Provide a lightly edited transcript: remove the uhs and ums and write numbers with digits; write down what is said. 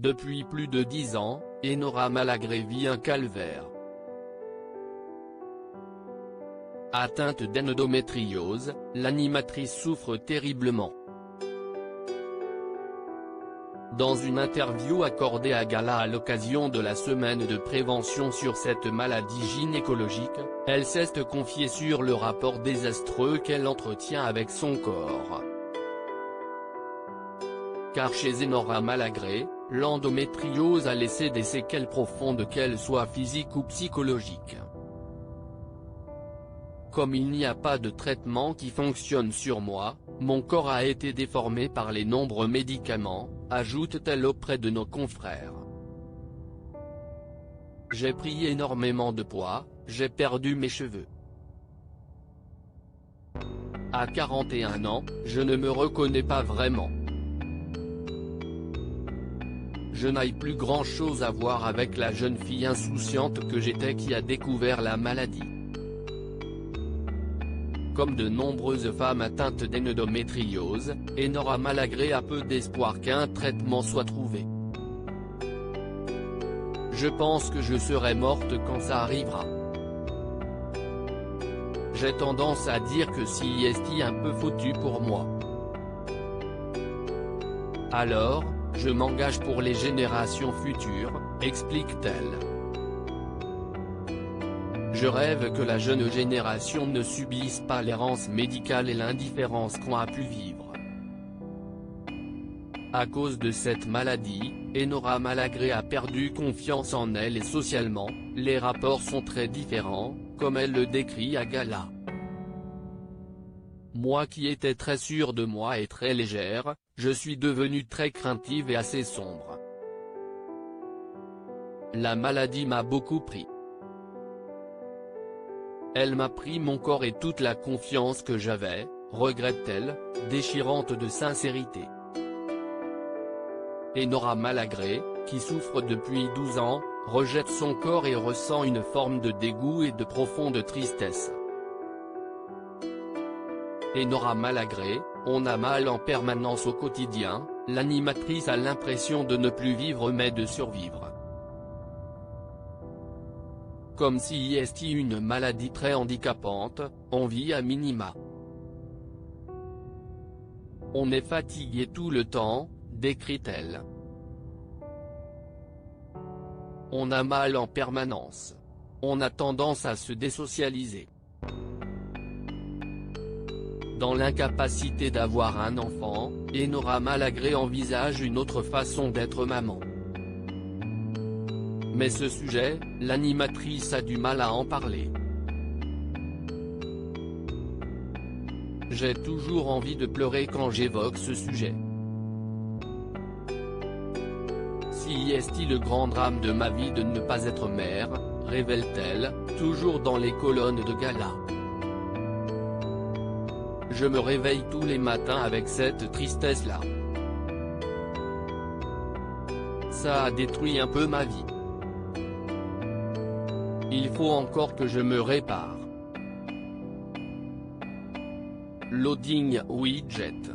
Depuis plus de 10 ans, Enora Malagré vit un calvaire. Atteinte d'endométriose, l'animatrice souffre terriblement. Dans une interview accordée à Gala à l'occasion de la semaine de prévention sur cette maladie gynécologique, elle s'est confiée sur le rapport désastreux qu'elle entretient avec son corps. Car chez Enora Malagré, l'endométriose a laissé des séquelles profondes qu'elles soient physiques ou psychologiques. Comme il n'y a pas de traitement qui fonctionne sur moi, mon corps a été déformé par les nombreux médicaments, ajoute-t-elle auprès de nos confrères. J'ai pris énormément de poids, j'ai perdu mes cheveux. À 41 ans, je ne me reconnais pas vraiment. Je n'ai plus grand-chose à voir avec la jeune fille insouciante que j'étais qui a découvert la maladie. Comme de nombreuses femmes atteintes d'endométriose, Enora Malagré a peu d'espoir qu'un traitement soit trouvé. Je pense que je serai morte quand ça arrivera. J'ai tendance à dire que si est un peu foutu pour moi. Alors, je m'engage pour les générations futures, explique-t-elle. Je rêve que la jeune génération ne subisse pas l'errance médicale et l'indifférence qu'on a pu vivre. À cause de cette maladie, Enora Malagré a perdu confiance en elle et socialement, les rapports sont très différents, comme elle le décrit à Gala. Moi qui étais très sûre de moi et très légère, je suis devenue très craintive et assez sombre. La maladie m'a beaucoup pris. Elle m'a pris mon corps et toute la confiance que j'avais, regrette-t-elle, déchirante de sincérité. Enora Malagré, qui souffre depuis 12 ans, rejette son corps et ressent une forme de dégoût et de profonde tristesse. Enora Malagré, on a mal en permanence au quotidien, l'animatrice a l'impression de ne plus vivre mais de survivre. Comme si est une maladie très handicapante, on vit à minima. On est fatigué tout le temps, décrit-elle. On a mal en permanence. On a tendance à se désocialiser. Dans l'incapacité d'avoir un enfant, Enora Malagré envisage une autre façon d'être maman. Mais ce sujet, l'animatrice a du mal à en parler. J'ai toujours envie de pleurer quand j'évoque ce sujet. Si est le grand drame de ma vie de ne pas être mère, révèle-t-elle, toujours dans les colonnes de Gala. Je me réveille tous les matins avec cette tristesse-là. Ça a détruit un peu ma vie. Il faut encore que je me répare. Loading widget.